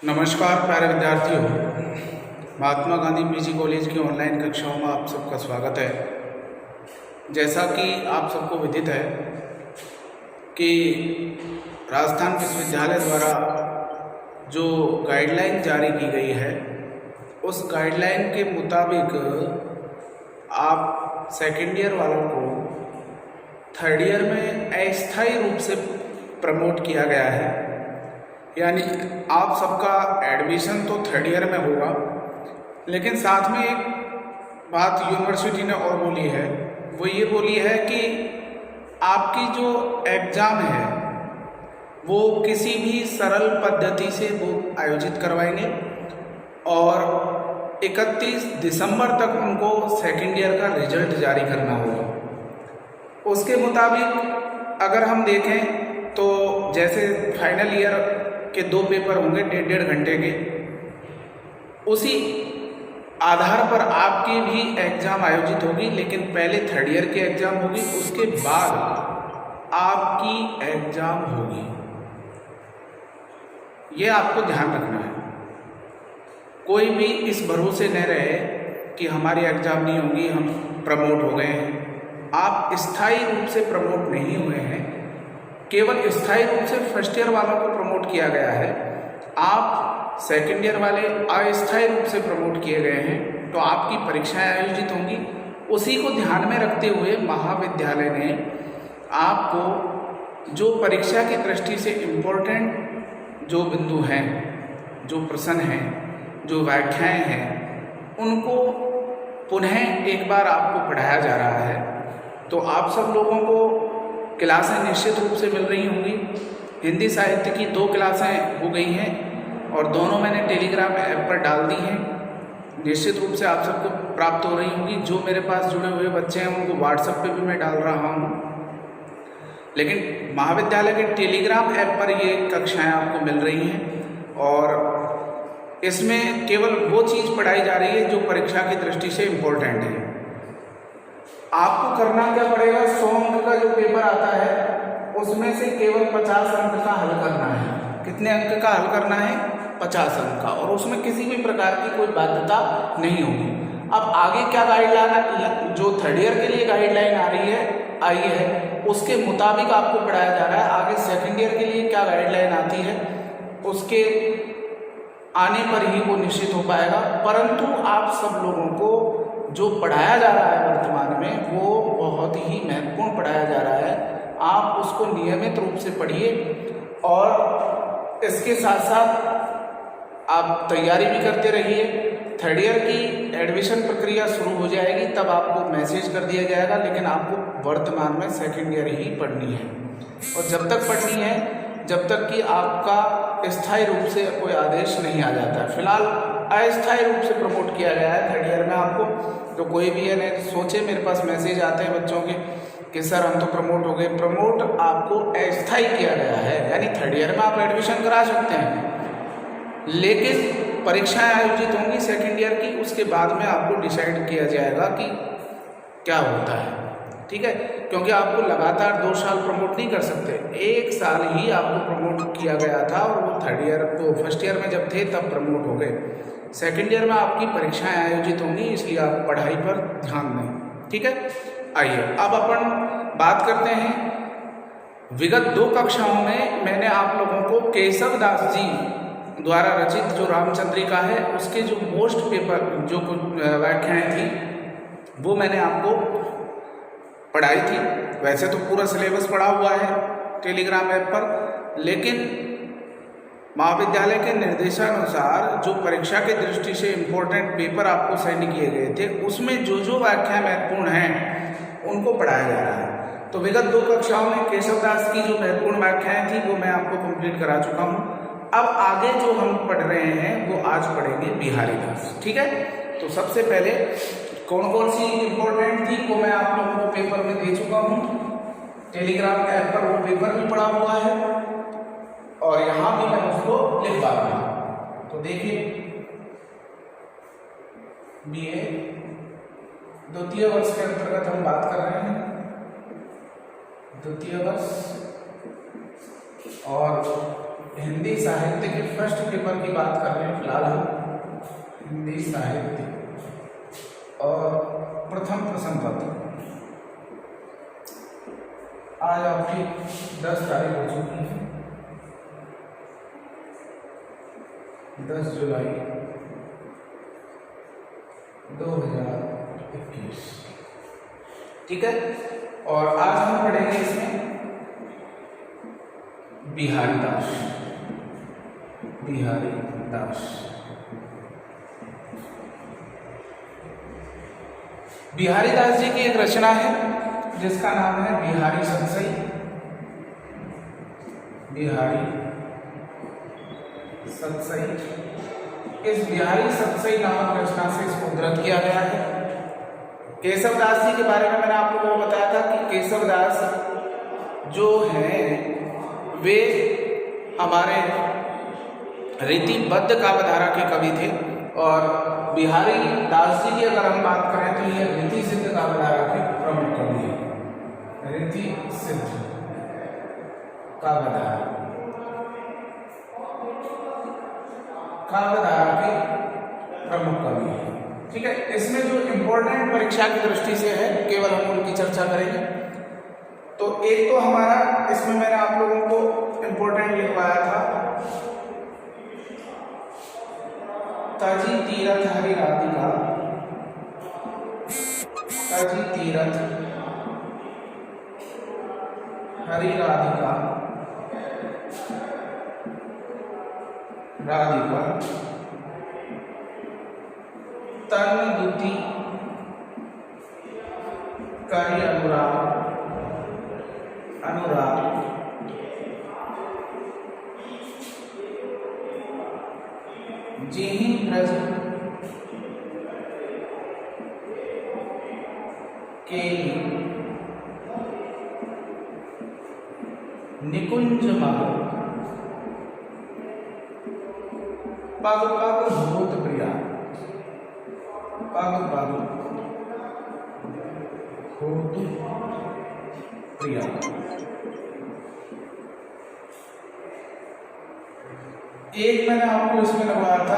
नमस्कार प्यारे विद्यार्थियों, महात्मा गांधी पीजी कॉलेज की ऑनलाइन कक्षाओं में आप सबका स्वागत है। जैसा कि आप सबको विदित है कि राजस्थान विश्वविद्यालय द्वारा जो गाइडलाइन जारी की गई है, उस गाइडलाइन के मुताबिक आप सेकेंड ईयर वालों को थर्ड ईयर में अस्थायी रूप से प्रमोट किया गया है। यानी आप सबका एडमिशन तो थर्ड ईयर में होगा, लेकिन साथ में एक बात यूनिवर्सिटी ने और बोली है, वो ये बोली है कि आपकी जो एग्ज़ाम है वो किसी भी सरल पद्धति से वो आयोजित करवाएंगे और 31 दिसंबर तक उनको सेकेंड ईयर का रिजल्ट जारी करना होगा। उसके मुताबिक अगर हम देखें तो जैसे फाइनल ईयर के 2 पेपर होंगे 1.5 घंटे के, उसी आधार पर आपकी भी एग्ज़ाम आयोजित होगी, लेकिन पहले थर्ड ईयर की एग्ज़ाम होगी, उसके बाद आपकी एग्ज़ाम होगी। ये आपको ध्यान रखना है। कोई भी इस भरोसे न रहे कि हमारी एग्ज़ाम नहीं होगी, हम प्रमोट हो गए हैं। आप स्थायी रूप से प्रमोट नहीं हुए हैं, केवल स्थायी रूप से फर्स्ट ईयर वालों को प्रमोट किया गया है। आप सेकेंड ईयर वाले अस्थायी रूप से प्रमोट किए गए हैं, तो आपकी परीक्षाएं आयोजित होंगी। उसी को ध्यान में रखते हुए महाविद्यालय ने आपको जो परीक्षा की दृष्टि से इम्पोर्टेंट जो बिंदु हैं, जो प्रश्न हैं, जो व्याख्याएं हैं, उनको पुनः एक बार आपको पढ़ाया जा रहा है। तो आप सब लोगों को क्लासें निश्चित रूप से मिल रही होंगी। हिंदी साहित्य की 2 क्लासें हो गई हैं और दोनों मैंने टेलीग्राम ऐप पर डाल दी हैं। निश्चित रूप से आप सबको प्राप्त हो रही होंगी। जो मेरे पास जुड़े हुए बच्चे हैं उनको व्हाट्सएप पे भी मैं डाल रहा हूँ, लेकिन महाविद्यालय के टेलीग्राम ऐप पर ये कक्षाएं आपको मिल रही हैं और इसमें केवल वो चीज़ पढ़ाई जा रही है जो परीक्षा की दृष्टि से इम्पोर्टेंट है। आपको करना क्या पड़ेगा, 100 अंक का जो पेपर आता है उसमें से केवल 50 अंक का हल करना है। कितने अंक का हल करना है? 50 अंक का, और उसमें किसी भी प्रकार की कोई बाध्यता नहीं होगी। अब आगे क्या गाइडलाइन, जो थर्ड ईयर के लिए गाइडलाइन आई है उसके मुताबिक आपको पढ़ाया जा रहा है। आगे सेकेंड ईयर के लिए क्या गाइडलाइन आती है उसके आने पर ही वो निश्चित हो पाएगा। परंतु आप सब लोगों को जो पढ़ाया जा रहा है वर्तमान में वो बहुत ही महत्वपूर्ण पढ़ाया जा रहा है। आप उसको नियमित रूप से पढ़िए और इसके साथ साथ आप तैयारी भी करते रहिए। थर्ड ईयर की एडमिशन प्रक्रिया शुरू हो जाएगी, तब आपको मैसेज कर दिया जाएगा, लेकिन आपको वर्तमान में सेकेंड ईयर ही पढ़नी है। और जब तक पढ़नी है जब तक कि आपका स्थायी रूप से कोई आदेश नहीं आ जाता है। फिलहाल अस्थायी रूप से प्रमोट किया गया है थर्ड ईयर में आपको। तो कोई भी है नहीं सोचे, मेरे पास मैसेज आते हैं बच्चों के कि सर हम तो प्रमोट हो गए। प्रमोट आपको अस्थायी किया गया है, यानी थर्ड ईयर में आप एडमिशन करा सकते हैं, लेकिन परीक्षाएं आयोजित होंगी सेकेंड ईयर की, उसके बाद में आपको डिसाइड किया जाएगा कि क्या होता है। ठीक है, क्योंकि आपको लगातार 2 साल प्रमोट नहीं कर सकते। 1 साल ही आपको प्रमोट किया गया था और वो थर्ड ईयर तो फर्स्ट ईयर में जब थे तब प्रमोट हो गए। सेकेंड ईयर में आपकी परीक्षाएं आयोजित होंगी, इसलिए आप पढ़ाई पर ध्यान दें। ठीक है, आइए अब अपन बात करते हैं। विगत 2 कक्षाओं में मैंने आप लोगों को केशव दास जी द्वारा रचित जो रामचंद्रिका है उसके जो मोस्ट पेपर जो कुछ व्याख्याएं थी वो मैंने आपको पढ़ाई थी। वैसे तो पूरा सिलेबस पढ़ा हुआ है टेलीग्राम ऐप पर, लेकिन महाविद्यालय के निर्देशानुसार जो परीक्षा की दृष्टि से इम्पोर्टेंट पेपर आपको सेंड किए गए थे उसमें जो जो व्याख्याएं महत्वपूर्ण हैं उनको पढ़ाया जा रहा है। तो विगत 2 कक्षाओं में केशव दास की जो महत्वपूर्ण व्याख्याएं थी वो मैं आपको कंप्लीट करा चुका हूँ। अब आगे जो हम पढ़ रहे हैं वो आज पढ़ेंगे बिहारी दास। ठीक है, तो सबसे पहले कौन कौन सी इम्पोर्टेंट थी वो मैं आप लोगों को पेपर में दे चुका हूँ। टेलीग्राम ऐप पर वो पेपर भी पड़ा हुआ है और यहाँ भी मैं उसको लिखवा दूँ। तो देखिए, बीए द्वितीय वर्ष के अंतर्गत हम बात कर रहे हैं, द्वितीय वर्ष और हिंदी साहित्य के फर्स्ट पेपर की बात कर रहे हैं फिलहाल हम, हिंदी साहित्य और प्रथम प्रश्न पत्र। आज आपकी 10 तारीख हो चुकी है, 10 जुलाई 2021, ठीक है। और आज हम पढ़ेंगे इसमें बिहारी दास। बिहारी दास बिहारी दास जी की एक रचना है जिसका नाम है बिहारी सतसई। बिहारी सतसई, इस बिहारी सतसई नामक रचना से इसको उद्धृत किया गया है। केशव दास जी के बारे में मैंने आप लोगों को बताया था कि केशव दास जो हैं वे हमारे रीतिबद्ध काव्यधारा के कवि थे, और बिहारी दास जी की अगर हम बात करें तो ये रीति सिद्ध काव्यधारा के प्रमुख कवि हैं। रीति सिद्ध काव्यधारा के प्रमुख कवि हैं, ठीक है। इसमें जो इम्पोर्टेंट परीक्षा की दृष्टि से है केवल हम उनकी चर्चा करेंगे। तो एक तो हमारा इसमें मैंने आप लोगों को इम्पोर्टेंट लिखवाया था, तजी तीरथ हरि राधिका, तजी तीरथ हरि राधिका, राधिका तन दुति करि अनुराग, अनुराग जेहि ब्रज के निकुंज मग, पग पग भूत प्रिया, पग पग भूत प्रिया। एक मैंने आपको इसमें लगवाया था,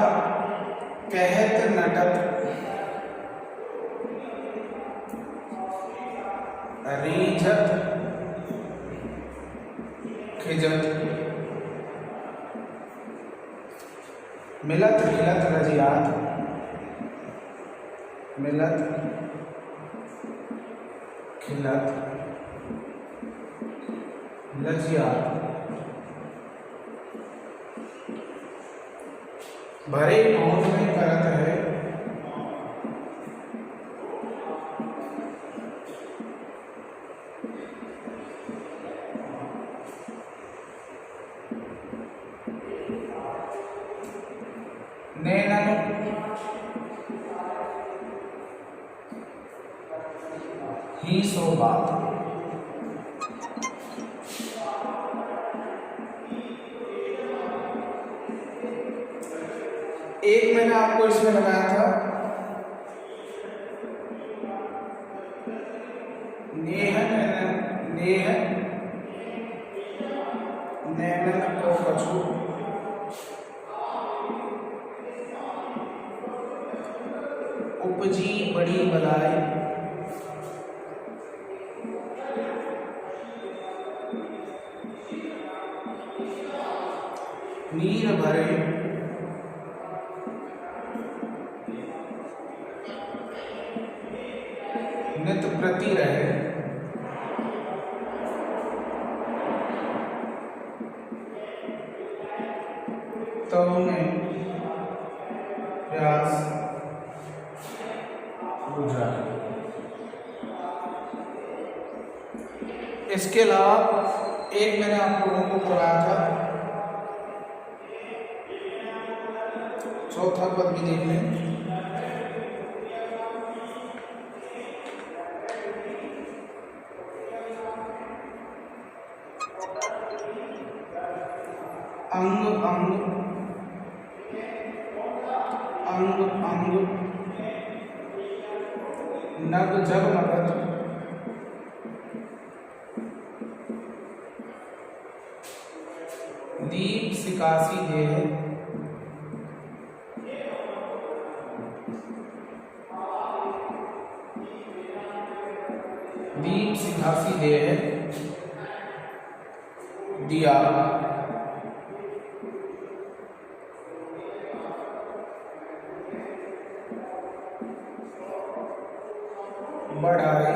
कहत नटत रीझत खिजत, मिलत खिलत रजियात, मिलत खिलत लजियात, भरे पहुंच में करत है नैनन ही सो बात। एक मैंने आपको इसमें लगाया था, नेह नेह नैनन को कछु, उपजी बड़ी बलाई, नीर भरे नित प्रति रहे, तऊने प्यास बुझा। इसके अलावा एक मैंने आप लोगों को पढ़ाया था, चौथा पद भी देख लें, अंग अंग अंग अंग नग जग नगत, दीप सिखासी देह दीप सिखासी देह दिया बढ़ाए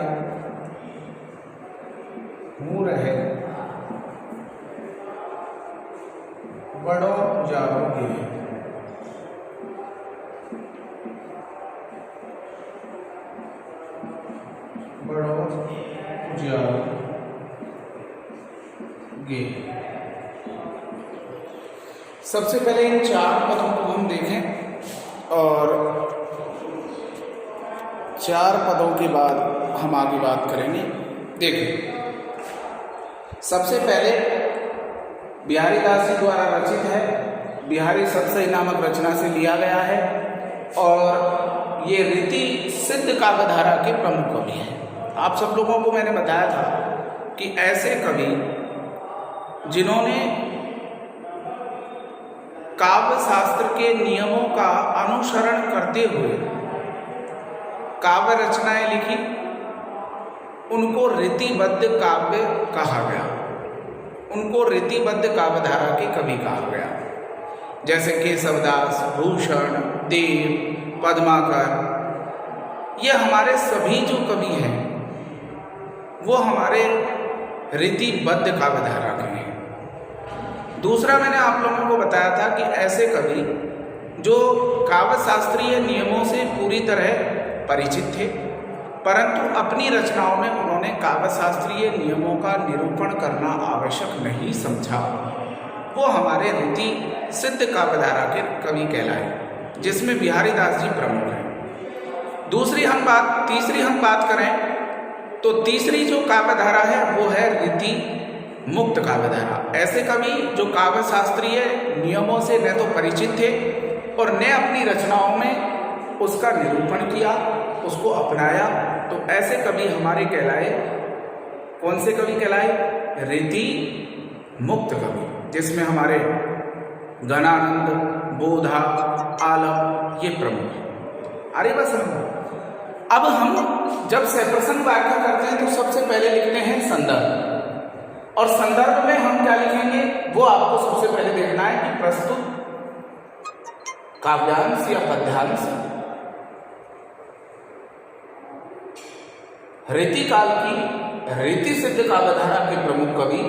मुँह रहे बड़ो जाओगे। बड़ो जाओगे। सबसे पहले इन चार पदों को हम देखें और चार पदों के बाद हम आगे बात करेंगे। देखिए, सबसे पहले बिहारी दास जी द्वारा रचित है, बिहारी सतसई नामक रचना से लिया गया है और ये रीति सिद्ध काव्यधारा के प्रमुख कवि हैं। आप सब लोगों को मैंने बताया था कि ऐसे कवि जिन्होंने काव्य शास्त्र के नियमों का अनुसरण करते हुए काव्य रचनाएं लिखी, उनको रीतिबद्ध काव्य कहा गया, उनको रीतिबद्ध काव्यधारा के कवि कहा गया। जैसे केशवदास, भूषण, देव, पद्माकर, ये हमारे सभी जो कवि हैं वो हमारे रीतिबद्ध काव्यधारा के हैं। दूसरा, मैंने आप लोगों को बताया था कि ऐसे कवि जो काव्य शास्त्रीय नियमों से पूरी तरह परिचित थे, परंतु अपनी रचनाओं में उन्होंने काव्य शास्त्रीय नियमों का निरूपण करना आवश्यक नहीं समझा, वो हमारे रीति सिद्ध काव्यधारा के कवि कहलाए, जिसमें बिहारी दास जी प्रमुख हैं। तीसरी हम बात करें तो तीसरी जो काव्यधारा है वो है रीति मुक्त काव्यधारा। ऐसे कवि जो काव्य शास्त्रीय नियमों से न तो परिचित थे और न अपनी रचनाओं में उसका निरूपण किया, उसको अपनाया, तो ऐसे कवि हमारे कहलाए। कौन से कवि कहलाए? रीति मुक्त कवि, जिसमें हमारे गणानंद, बोधा, आलम ये प्रमुख हैं। अरे बस अब हम जब सप्रसंग व्याख्या करते हैं तो सबसे पहले लिखते हैं संदर्भ, और संदर्भ में हम क्या लिखेंगे वो आपको सबसे पहले देखना है कि प्रस्तुत काव्यांश या पद्यांश रीति काल की रीति सिद्ध काव्यधारा के प्रमुख कवि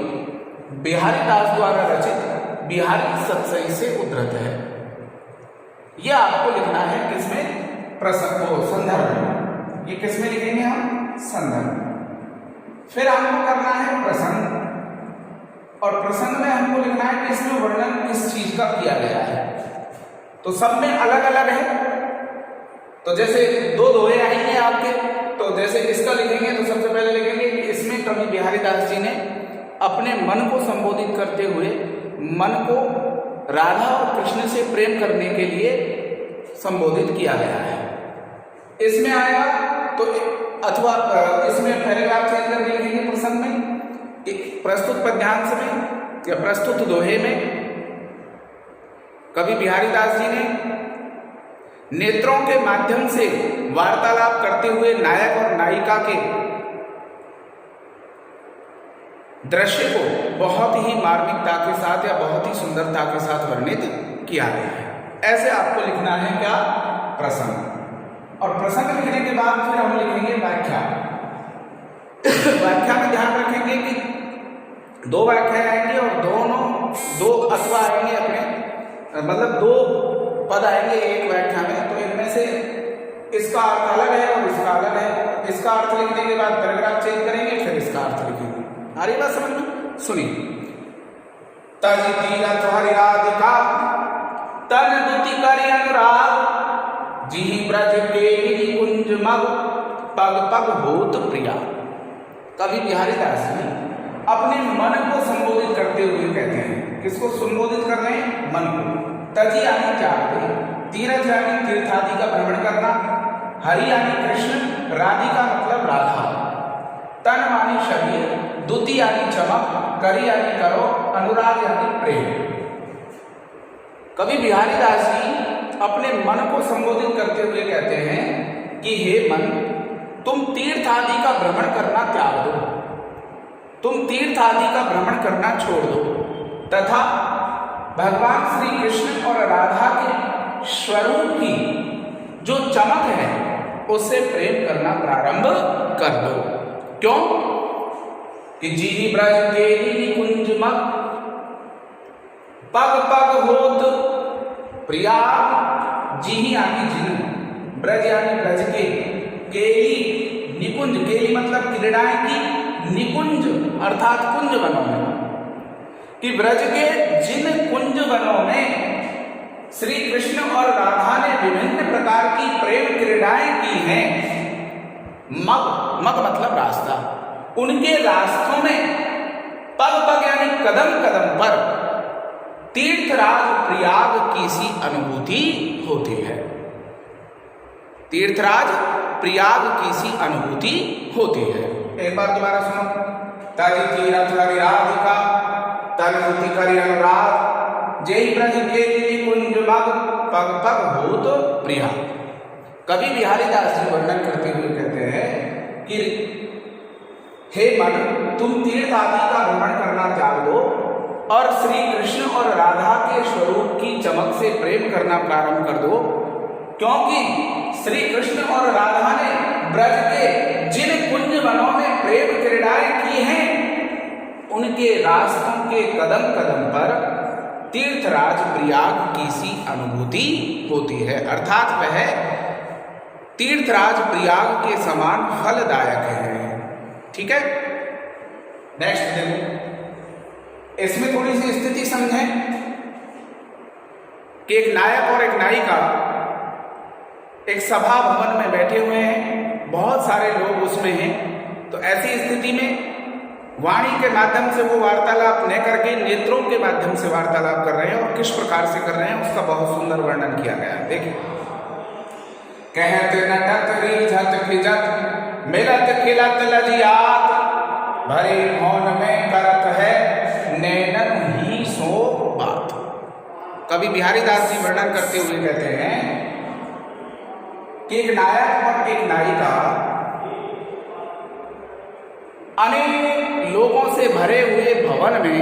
बिहारी दास द्वारा रचित बिहारी सतसई से उद्धृत है। यह आपको लिखना है किसमें? संदर्भ में। ये किसमें लिखेंगे हम? संदर्भ। फिर हमको करना है प्रसंग, और प्रसंग में हमको लिखना है कि इसमें वर्णन किस चीज का किया गया है। तो सब में अलग अलग है, तो जैसे दो दोहे आएंगे आपके, तो जैसे इसका लिखेंगे तो सबसे पहले लिखेंगे कि इसमें कवि बिहारी दास जी ने अपने मन को संबोधित करते हुए मन को राधा और कृष्ण से प्रेम करने के लिए संबोधित किया गया है। इसमें आएगा तो अथवा इसमें पैराग्राफ चेंज करके लिखेंगे प्रसंग में, प्रस्तुत पद्यांश में या प्रस्तुत दोहे में कवि बिहारी दास जी ने नेत्रों के माध्यम से वार्तालाप करते हुए नायक और नायिका के दृश्य को बहुत ही मार्मिकता के साथ या बहुत ही सुंदरता के साथ वर्णित किया गया है। ऐसे आपको लिखना है क्या? प्रसंग। और प्रसंग लिखने के बाद फिर हम लिखेंगे व्याख्या। व्याख्या में ध्यान रखेंगे कि दो व्याख्या आएंगी और दो अथवा आएंगे अपने, मतलब दो पद आएंगे एक व्याख्या में, तो इनमें से इसका अर्थ अलग है और इसका अलग है। इसका अर्थ लिखने के बाद पैराग्राफ चेंज करेंगे, फिर इसका अर्थ लिखेंगे। आ रही बात समझ में? सुनिए। तज तीरथ हरिराधिका तन दुति करि अनुराग, जिहि ब्रज के कुंज मग पग पग होत प्रिया। कवि बिहारी दास जी अपने मन को संबोधित करते हुए कहते हैं, किसको संबोधित कर रहे हैं? मन को। तजी यानी जागते, तीरथ यानी तीर्थ आदि का भ्रमण करना, हरि यानी कृष्ण, राधिका मतलब राधा, तन मानी शरीर, दुति यानी चमक, करि यानी करो, अनुराग यानी प्रेम। कवि बिहारी दास जी अपने मन को संबोधित करते हुए कहते हैं कि हे मन, तुम तीर्थ आदि का भ्रमण करना त्याग दो, तुम तीर्थ आदि का भ्रमण करना छोड़ दो तथा भगवान श्री कृष्ण और राधा के स्वरूप की जो चमक है उससे प्रेम करना प्रारंभ कर दो। क्यों? कि जी ब्रज के कुंज मग पग पग होत प्रिया, जी यानी जिन, ब्रज यानी ब्रज के, केली निकुंज, केली मतलब क्रीड़ाएं की, निकुंज अर्थात कुंज वनों में, कि ब्रज के जिन कुंज वनों में श्री कृष्ण और राधा ने विभिन्न प्रकार की प्रेम क्रीड़ाएं की हैं, मग, मग मतलब रास्ता, उनके रास्तों में पग पग यानी कदम कदम पर तीर्थराज प्रयाग की सी अनुभूति होती है, तीर्थराज प्रयाग की सी अनुभूति होती है। एक बार दोबारा सुनो। तज तीरथ राधिका तनुति करि अनुराग, जय ब्रज के कुंज मग पग पग भूत प्रिया। कवि बिहारी दास जी वर्णन करते हुए कहते हैं कि हे मन, तुम तीर्थ आदि का भ्रमण करना त्याग दो और श्री कृष्ण और राधा के स्वरूप की चमक से प्रेम करना प्रारंभ कर दो, क्योंकि श्री कृष्ण और राधा ने ब्रज के जिन कुंज वनों में प्रेम क्रीड़ाएं की हैं, उनके रास्तों के कदम कदम पर तीर्थराज प्रयाग की सी अनुभूति होती है, अर्थात वह तीर्थराज प्रयाग के समान फलदायक है। ठीक है, नेक्स्ट देखो, इसमें थोड़ी सी स्थिति समझें कि एक नायक और एक नायिका एक सभा भवन में बैठे हुए हैं, बहुत सारे लोग उसमें हैं। तो ऐसी स्थिति में वाणी के माध्यम से वो वार्तालाप न करके नेत्रों के माध्यम से वार्तालाप कर रहे हैं, और किस प्रकार से कर रहे हैं उसका बहुत सुंदर वर्णन किया गया है। देखिए, कहत नटत रीझत खिजत मिलत खिलत लजियात, भरे मौन में करत है नैनन ही सो बात। कवि बिहारी दास जी वर्णन करते हुए कहते हैं कि एक नायक और एक नायिका अनेक लोगों से भरे हुए भवन में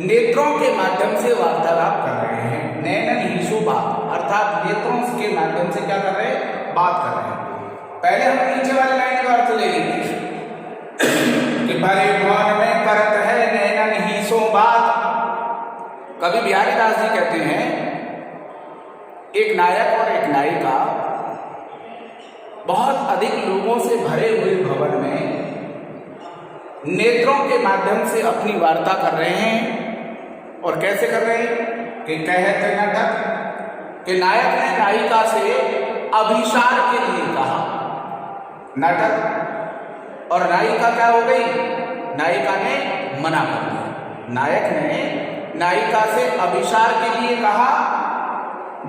नेत्रों के माध्यम से वार्तालाप कर रहे हैं। नैनन ही सो बात अर्थात नेत्रों के माध्यम से क्या कर रहे हैं? बात कर रहे हैं। पहले हम नीचे वाले लाइन का अर्थ ले लेंगे कि भरे भवन में करत है नैनन ही सो बात। कवि बिहारी दास जी कहते हैं एक नायक और एक नायिका बहुत अधिक लोगों से भरे हुए भवन में नेत्रों के माध्यम से अपनी वार्ता कर रहे हैं। और कैसे कर रहे हैं? कि कहते नाटक कि नायक ने नायिका से अभिसार के लिए कहा, नाटक, और नायिका क्या हो गई? नायिका ने मना कर दिया। नायक ने नायिका से अभिसार के लिए कहा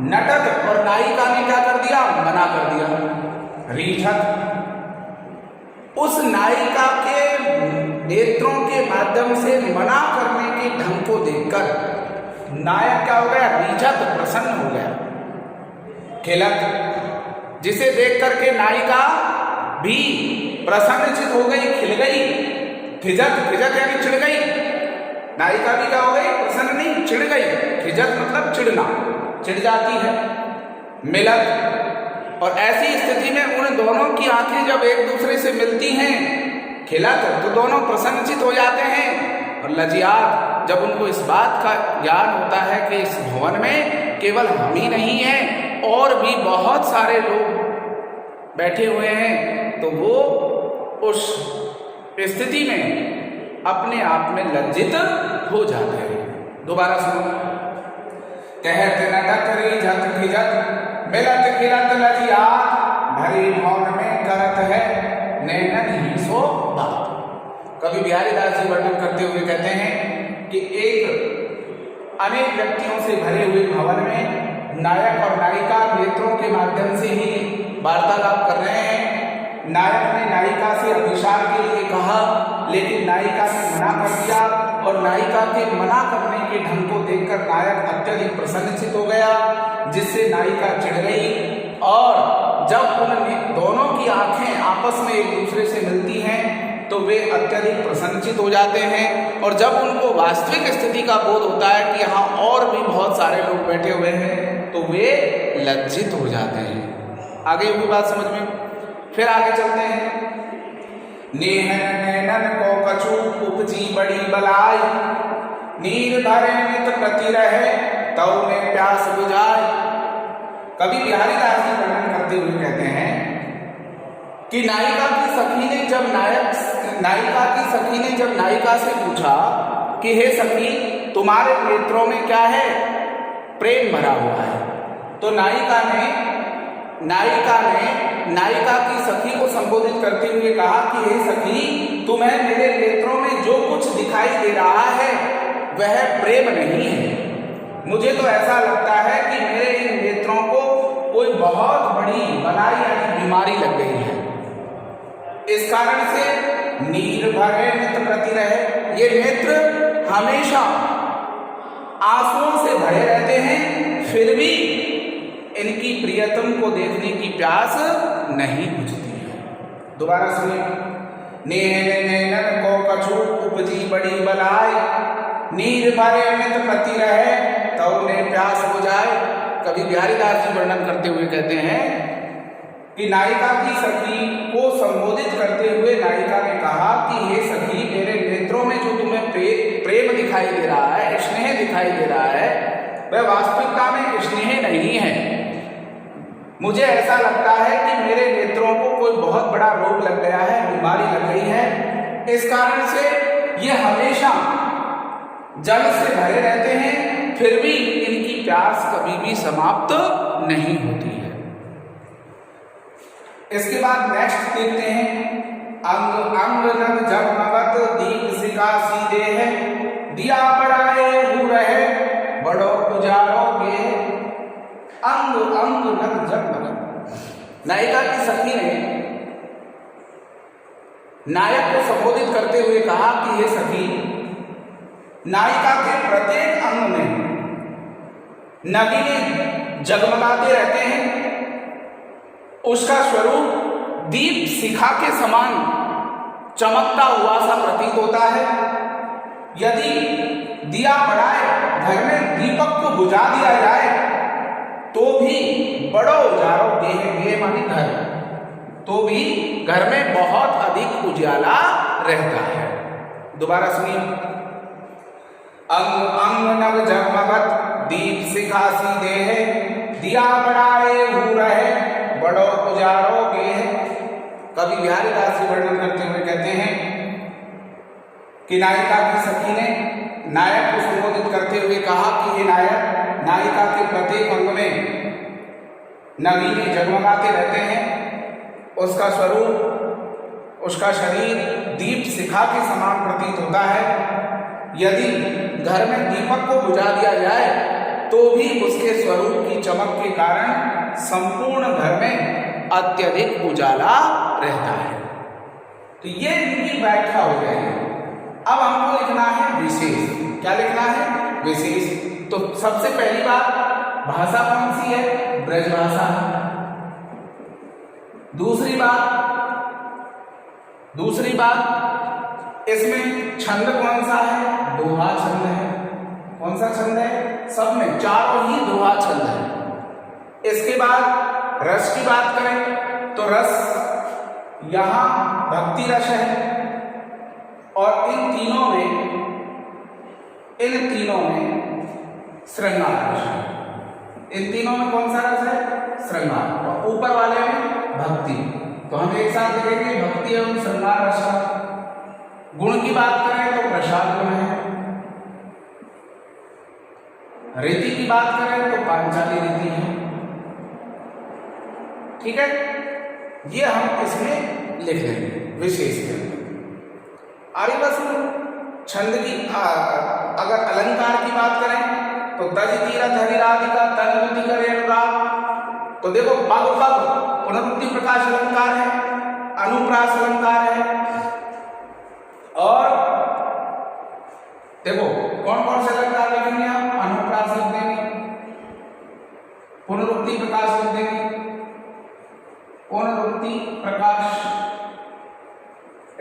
नटक, और नायिका ने क्या कर दिया? मना कर दिया। रीझत, उस नायिका के नेत्रों के माध्यम से मना करने के ढंग को देखकर नायक क्या हो गया? रीझत, प्रसन्न हो गया। खिलत, जिसे देख करके नायिका भी प्रसन्नचित हो गई, खिल गई। खिजत, खिजत यानी चिढ़ गई। नायिका भी क्या हो गई? प्रसन्न नहीं, चिढ़ गई। खिजत मतलब चिढ़ना, चिढ़ जाती है। मिलत, और ऐसी स्थिति में उन दोनों की आंखें जब एक दूसरे से मिलती हैं, खिलत, तो दोनों प्रसन्नचित हो जाते हैं। और लजियात, जब उनको इस बात का ज्ञान होता है कि इस भवन में केवल हम ही नहीं हैं और भी बहुत सारे लोग बैठे हुए हैं, तो वो उस स्थिति में अपने आप में लज्जित हो जाते हैं। दोबारा सुनो। कहत नटक रीझत खिजत मिलत खिलत लजियात, भरे मौन में करत है नैनन ही सो बात। कवि बिहारी दास जी वर्णन करते हुए कहते हैं कि एक अनेक व्यक्तियों से भरे हुए भवन में नायक और नायिका नेत्रों के माध्यम से ही वार्तालाप कर रहे हैं। नायक ने नायिका से अभिसार के लिए कहा, लेकिन नायिका ने मना कर दिया। और नायिका के मना करने के ढंग को देखकर नायक अत्यधिक प्रसन्नचित हो गया, जिससे नायिका चिढ़ गई। और जब उन दोनों की आंखें आपस में एक दूसरे से मिलती हैं तो वे अत्यधिक प्रसन्नचित हो जाते हैं। और जब उनको वास्तविक स्थिति का बोध होता है कि यहाँ और भी बहुत सारे लोग बैठे हुए हैं तो वे लज्जित हो जाते हैं। आगे हुई बात समझ में? फिर आगे चलते हैं। नेहन नैनन को कछु उपजी बड़ी बलाई, नीर भरे नित प्रति रहे तव में प्यास बुझाए। कवि बिहारी दास जी वर्णन करते हुए कहते हैं कि नायिका की सखी ने जब नायिका से पूछा कि हे सखी, तुम्हारे नेत्रों में क्या है? प्रेम भरा हुआ है। तो नायिका ने नायिका की सखी को संबोधित करते हुए कहा कि हे सखी, तुम्हें मेरे नेत्रों में जो कुछ दिखाई दे रहा है वह प्रेम नहीं है। मुझे तो ऐसा लगता है कि मेरे इन नेत्रों को कोई बहुत बड़ी बलाई यानी बीमारी लग गई है। इस कारण से नीर भरे नेत्र प्रति रहे, ये नेत्र हमेशा आंसुओं से भरे रहते हैं, फिर भी इनकी प्रियतम को देखने की प्यास नहीं बुझती है। दोबारा सुनिए। नैनन को कछु उपजी बड़ी बलाई, नीर भरे नेत्र प्रति रहे तव में प्यास बुझाए। कवि बिहारी दास जी वर्णन करते हुए कहते हैं कि नायिका की सखी को संबोधित करते हुए नायिका ने कहा कि हे सखी, मेरे नेत्रों में जो तुम्हें प्रेम दिखाई दे रहा है, स्नेह दिखाई दे रहा है, वह वास्तविकता में स्नेह नहीं है। मुझे ऐसा लगता है कि मेरे नेत्रों को कोई बहुत बड़ा रोग लग गया है, बीमारी लग गई है। इस कारण से ये हमेशा जल से भरे रहते हैं, फिर भी इनकी प्यास कभी भी समाप्त नहीं होती है। इसके बाद नेक्स्ट देखते हैं। अंग अंग नग जगमगत दीप शिखा सीधे है, दिया बढ़ाए हु रहे बड़ो उजारो के। अंग अंग नग जगमगत। नायिका की सखी ने नायक को संबोधित करते हुए कहा कि हे सखी, नायिका के प्रत्येक अंग में नगीने जगमगाते रहते हैं, उसका स्वरूप दीप शिखा के समान चमकता हुआ सा प्रतीत होता है। यदि दिया बढ़ाए, घर में दीपक को बुझा दिया जाए तो भी बड़ो उजारो गेह मानी घर, तो भी घर में बहुत अधिक उजाला रहता है। दोबारा सुनिए। अंग अंग नग जगमगत दीप शिखा सीधे है, दिया बढ़ाए हु रहे बड़ो उजारो गे। कवि बिहारी दास जी वर्णन करते हुए कहते हैं कि नायिका की सखी ने नायक को संबोधित करते हुए कहा कि हे नायक, नायिका के प्रत्येक अंग में नगीने जगमगाते रहते हैं, उसका स्वरूप, उसका शरीर दीप शिखा के समान प्रतीत होता है। यदि घर में दीपक को बुझा दिया जाए तो भी उसके स्वरूप की चमक के कारण संपूर्ण घर में अत्यधिक उजाला रहता है। तो ये इनकी व्याख्या हो जाएगी। अब हमको लिखना है विशेष। क्या लिखना है? विशेष। तो सबसे पहली बात, भाषा कौन सी है? ब्रजभाषा। दूसरी बात इसमें छंद कौन सा है? दोहा छंद है। कौन सा छंद है? सब में चारों ही दोहा छंद है। इसके बाद रस की बात करें तो रस यहां भक्ति रस है, और इन तीनों में श्रृंगार रस है। इन तीनों में कौन सा रस है? श्रृंगार। और ऊपर वाले में भक्ति। तो हम एक साथ लिखेंगे भक्ति एवं श्रृंगार रस का। गुण की बात करें तो प्रसाद गुण है। रीति की बात करें तो पांचाली रीति है। ठीक है, ये हम इसमें लिख देंगे विशेष के अंदर। आगे बस छंद की अगर अलंकार की बात करें तो तज तीरथ हरिराधिका तन करे अनुराग। तो देखो पग पग पुनरुक्ति प्रकाश अलंकार है, अनुप्रास अलंकार है, और देखो कौन कौन से अलंकार लिखेंगे आप? अनुप्रास लिख देंगे, पुनरुक्ति प्रकाश लिख देंगे, पुनरुक्ति प्रकाश।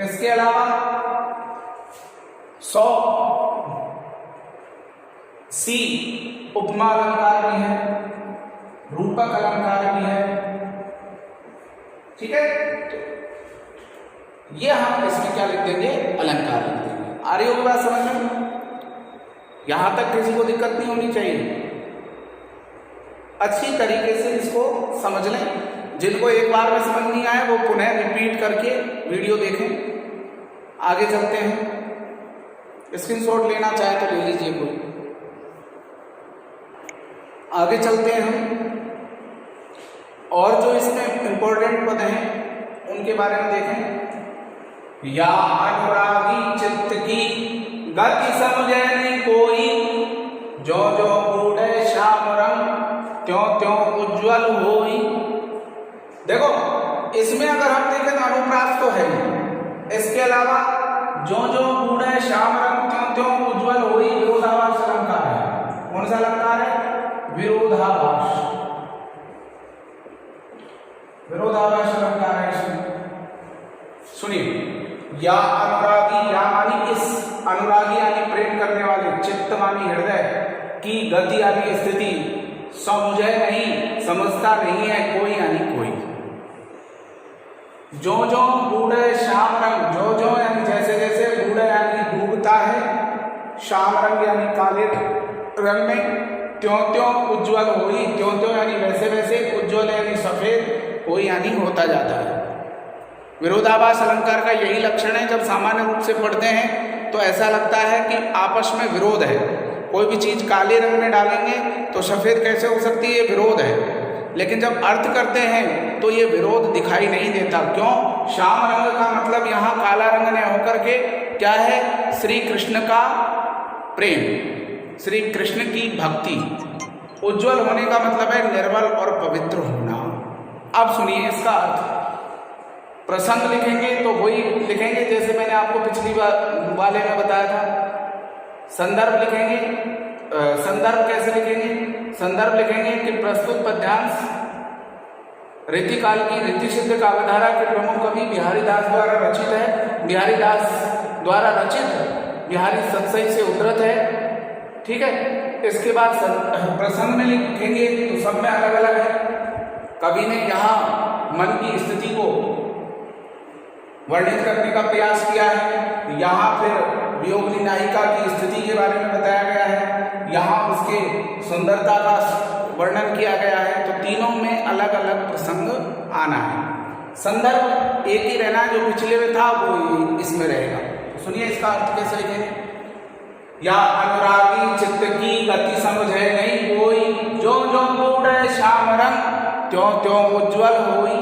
इसके अलावा 100 सी उपमा अलंकार भी है, रूपक अलंकार भी है, ठीक है। ये हम इसमें क्या लिख देंगे? अलंकार लिख देंगे। आ रही होगी बात समझ में? यहां तक किसी को दिक्कत नहीं होनी चाहिए। अच्छी तरीके से इसको समझ लें। जिनको एक बार में समझ नहीं आए वो पुनः रिपीट करके वीडियो देखें। आगे चलते हैं। स्क्रीनशॉट लेना चाहे तो ले लीजिए कोई। आगे चलते हैं हम, और जो इसमें इंपॉर्टेंट पद हैं उनके बारे में देखें। या अनुरागी चित्त की गति समझे नहीं कोई, जो जो बूढ़े श्याम रंग त्यों त्यों उज्ज्वल होई। देखो इसमें अगर हम देखें तो अनुप्रास तो है, इसके अलावा जो जो बूढ़े श्याम रंग त्यों त्यों उज्ज्वल होई विरोधाभास अलंकार है। कौन सा अलंकार है? विरोधाभास, विरोधाभास अलंकार है इसमें। सुनिए, या अनुरागी, या मानी इस, अनुरागी यानी प्रेम करने वाले, चित्त मानी हृदय, की गति यानी स्थिति, समझे नहीं, समझता नहीं है कोई यानी कोई। जो जो बूढ़े श्याम रंग, जो जो यानी जैसे जैसे, बूढ़े यानी डूबता है, श्याम रंग यानी काले रंग में, त्यों त्यों उज्ज्वल होई, त्यों त्यों यानी वैसे वैसे, उज्ज्वल यानी सफेद, होई यानी होता जाता है। विरोधाभास अलंकार का यही लक्षण है। जब सामान्य रूप से पढ़ते हैं तो ऐसा लगता है कि आपस में विरोध है। कोई भी चीज काले रंग में डालेंगे तो सफेद कैसे हो सकती है? विरोध है। लेकिन जब अर्थ करते हैं तो ये विरोध दिखाई नहीं देता। क्यों? श्याम रंग का मतलब यहाँ काला रंग ने होकर के क्या है? श्री कृष्ण का प्रेम, श्री कृष्ण की भक्ति। उज्ज्वल होने का मतलब है निर्मल और पवित्र होना। अब सुनिए इसका अर्थ। प्रसंग लिखेंगे तो वही लिखेंगे जैसे मैंने आपको पिछली बार वाले में बताया था। संदर्भ लिखेंगे, संदर्भ कैसे लिखेंगे? संदर्भ लिखेंगे कि प्रस्तुत पद्यांश रीतिकाल की रीति सिद्ध काव्यधारा के प्रमुख कवि बिहारी दास द्वारा रचित है। बिहारी दास द्वारा रचित, बिहारी सतसई से उद्धृत है, ठीक है। इसके बाद प्रसंग में लिखेंगे तो सब में अलग अलग है। कवि ने यहाँ मन की स्थिति को वर्णित करने का प्रयास किया है। यहाँ फिर वियोगिनी नायिका की स्थिति के बारे में बताया गया है, यहाँ उसके सुंदरता का वर्णन किया गया है। तो तीनों में अलग अलग प्रसंग आना है। संदर्भ एक ही रहना है, जो पिछले में था वो इसमें रहेगा। तो सुनिए इसका अर्थ कैसे लिखेंगे। या अनुरागी चित्त की गति समझे नहीं कोई, जो जो बूढ़े श्याम रंग त्यों त्यों उज्ज्वल होई।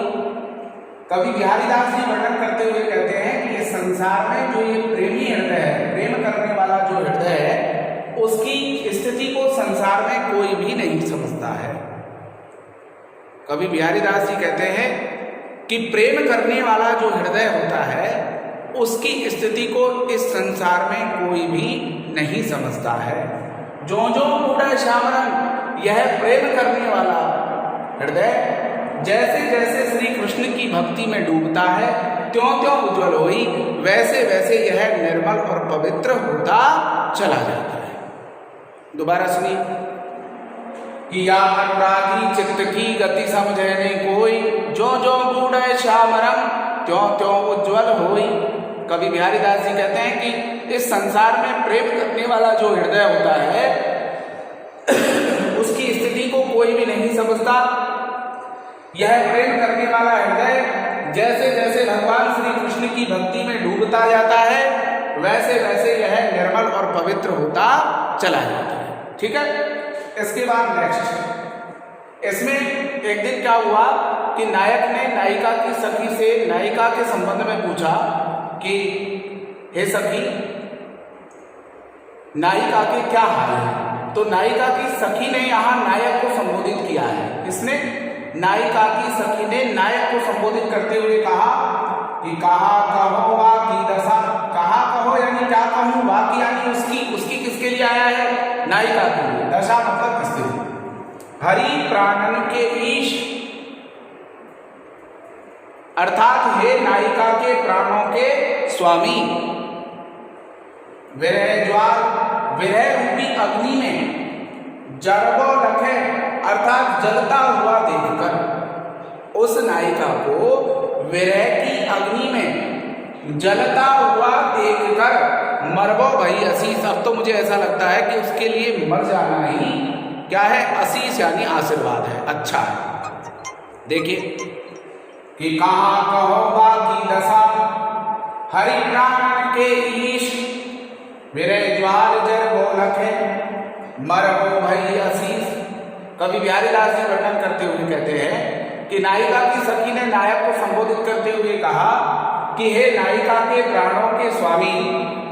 कवि बिहारी दास जी वर्णन करते हुए कहते हैं कि ये संसार में जो ये प्रेमी हृदय है, प्रेम करने वाला जो हृदय है, उसकी स्थिति को संसार में कोई भी नहीं समझता है। कवि बिहारी दास जी कहते हैं कि प्रेम करने वाला जो हृदय होता है उसकी स्थिति को इस संसार में कोई भी नहीं समझता है। जो जो बूढ़ा श्याम रंग, यह प्रेम करने वाला हृदय जैसे जैसे श्री कृष्ण की भक्ति में डूबता है, त्यों त्यों उज्ज्वल होई, वैसे वैसे यह निर्मल और पवित्र होता चला जाता है। दोबारा सुनिए कि या अनुरागी चित्त की गति समझे नहीं कोई, जो जो बूढ़े श्याम रंग त्यों त्यों उज्ज्वल होई। कवि बिहारी दास जी कहते हैं कि इस संसार में प्रेम करने वाला जो हृदय होता है उसकी स्थिति को कोई भी नहीं समझता। यह प्रेम करने वाला हृदय जैसे जैसे भगवान श्री कृष्ण की भक्ति में डूबता जाता है, वैसे वैसे यह निर्मल और पवित्र होता चला जाता है, ठीक है। इसके बाद नेक्स्ट, इसमें एक दिन क्या हुआ कि नायक ने नायिका की सखी से नायिका के संबंध में पूछा कि हे सखी, नायिका के क्या हाल है। तो नायिका की सखी ने यहाँ नायक को संबोधित किया है। किसने? नायिका की सखी ने नायक को संबोधित करते हुए कहा कि कहा कहोवा की दशा, कहा कहो यानी क्या कहूं, वाक्य यानी उसकी, उसकी किसके लिए आया है, नायिका के लिए। दशा मतलब स्थिति। हरि प्राणन के ईश अर्थात हे नायिका के प्राणों के स्वामी। विरह ज्वाल, विरह रूपी अग्नि में जरबो रखे अर्थात जलता हुआ देखकर, उस नायिका को विरह की अग्नि में जलता हुआ देखकर मरबो भई असीस। अब तो मुझे ऐसा लगता है कि उसके लिए मर जाना ही क्या है, असीस यानी आशीर्वाद है, अच्छा है। देखिए कि कहाँ कहो बाकी दशा हरि प्राण के ईश, विरह ज्वाल जर बोलखे मरबो भई असीस। कवि बिहारीलाल जी वर्णन करते हुए कहते हैं कि नायिका की सखी ने नायक को संबोधित करते हुए कहा कि हे नायिका के प्राणों के स्वामी,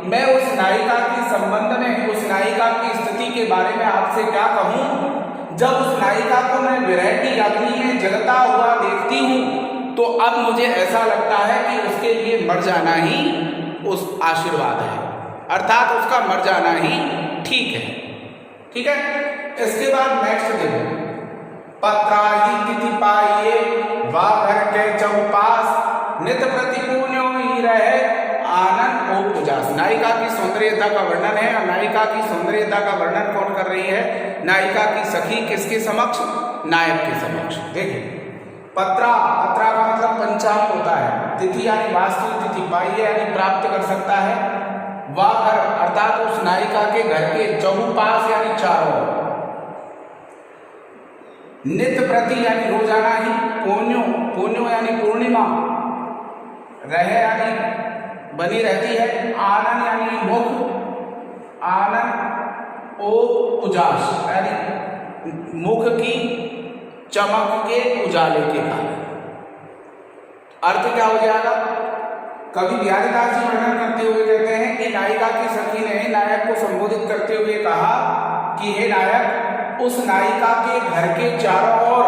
मैं उस नायिका के संबंध में, उस नायिका की स्थिति के बारे में आपसे क्या कहूं। जब उस नायिका को मैं विरह की अग्नि में जलता हुआ देखती हूं तो अब मुझे ऐसा लगता है कि उसके लिए मर जाना ही उस आशीर्वाद है, अर्थात उसका मर जाना ही ठीक है। ठीक है, इसके बाद नेक्स्ट देखो, पत्राही तिथि पाइये वा घर के चौपास नित प्रतिपून्यो ही रहे आनंद ओ पुजास। नायिका की सौंदर्यता का वर्णन है, और नायिका की सौंदर्यता का वर्णन कौन कर रही है, नायिका की सखी किसके समक्ष, नायक के समक्ष। देखिए पत्रा, पत्रा का मतलब पंचांग होता है, तिथि यानी वास्तविक तिथि, पाइये यानी प्राप्त कर सकता है, वा घर अर्थात उस नायिका के घर के चौपास यानी चारों, नित्य प्रति यानी रोजाना ही, पुण्यो, पुण्यो यानी पूर्णिमा, रहे यानी बनी रहती है, आनंद यानी मुख, आनंद ओ उजास यानी मुख की चमक के उजाले के कारण। अर्थ क्या हो जाएगा, कवि बिहारीदास जी वर्णन करते हुए कहते हैं कि नायिका की सखी ने नायक को संबोधित करते हुए कहा कि हे नायक, उस नायिका के घर के चारों ओर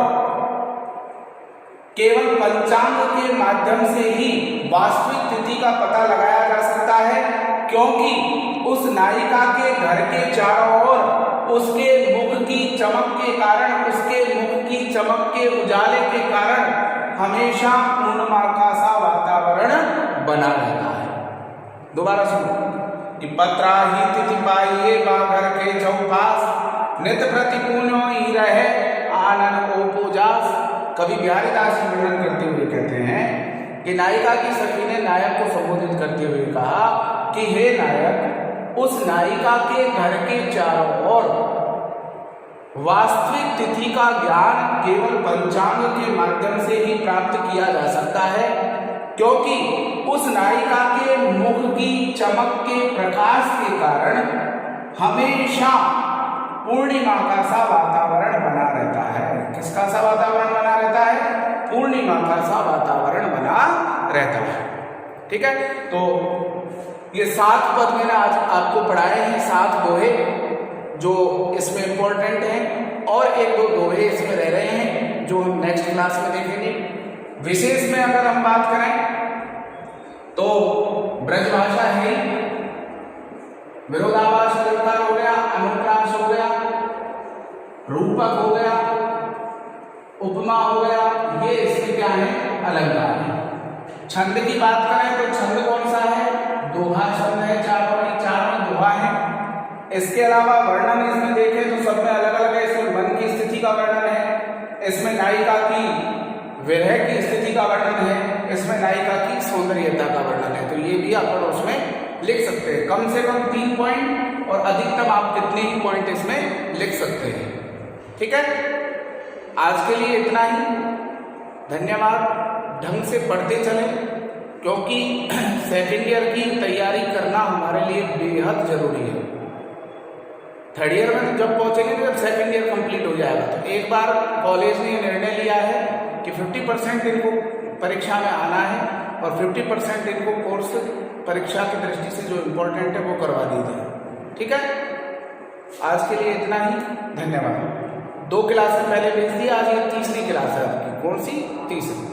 केवल पंचांग के माध्यम से ही वास्तविक तिथि का पता लगाया जा सकता है, क्योंकि उस नायिका के घर के चारों ओर उसके मुख की चमक के कारण, उसके मुख की चमक के उजाले के कारण हमेशा पूर्णिमा का सा वातावरण बना रहता है। दोबारा सुनो कि पत्रा ही तिथि पाइये बागर के चौपास नित्य प्रतिपून्यो ही रहे आनंद ओ पूजास। कवि बिहारीदास जी वर्णन करते हुए कहते हैं कि नायिका की सखी ने नायक को संबोधित करते हुए कहा कि हे नायक, उस नायिका के घर के चारों ओर वास्तविक तिथि का ज्ञान केवल पंचांग के माध्यम से ही प्राप्त किया जा सकता है, क्योंकि उस नायिका के मुख की चमक के प्रकाश के कारण हमेशा पूर्णिमा का सा वातावरण बना रहता है। किसका सा वातावरण बना रहता है, पूर्णिमा का सा वातावरण बना रहता है। ठीक है, तो ये 7 पद मैंने आज आपको पढ़ाए हैं, 7 दोहे जो इसमें इंपॉर्टेंट हैं, और 1-2 दोहे इसमें रह रहे हैं जो हम नेक्स्ट क्लास में देखेंगे। विशेष में अगर हम बात करें तो ब्रजभाषा है, विरोधाभास अलंकार हो गया, अनुप्रास हो गया, रूपक हो गया, उपमा हो गया, ये इसके क्या है, अलंकार है। छंद की बात करें तो छंद कौन सा है, दोहा छंद है, चारों दोहा है। इसके अलावा वर्णन इसमें देखें तो सब में अलग अलग है। इसमें मन की स्थिति का वर्णन है, इसमें नायिका की विरह की स्थिति का वर्णन है, इसमें नायिका की सौंदर्यता का वर्णन है। तो ये भी अपन उसमें लिख सकते हैं, कम से कम 3 पॉइंट, और अधिकतम आप कितने ही पॉइंट इसमें लिख सकते हैं। ठीक है, आज के लिए इतना ही। धन्यवाद। ढंग से पढ़ते चलें, क्योंकि सेकेंड ईयर की तैयारी करना हमारे लिए बेहद जरूरी है। थर्ड ईयर में जब पहुंचेंगे तो जब सेकेंड ईयर कंप्लीट हो जाएगा, तो एक बार कॉलेज ने निर्णय लिया है कि 50% इनको परीक्षा में आना है और 50% इनको कोर्स परीक्षा की दृष्टि से जो इम्पोर्टेंट है वो करवा दीजिए। ठीक है, आज के लिए इतना ही। धन्यवाद। 2 क्लासें पहले भेज दी, आज ये तीसरी क्लास है आपकी। कौन सी? तीसरी।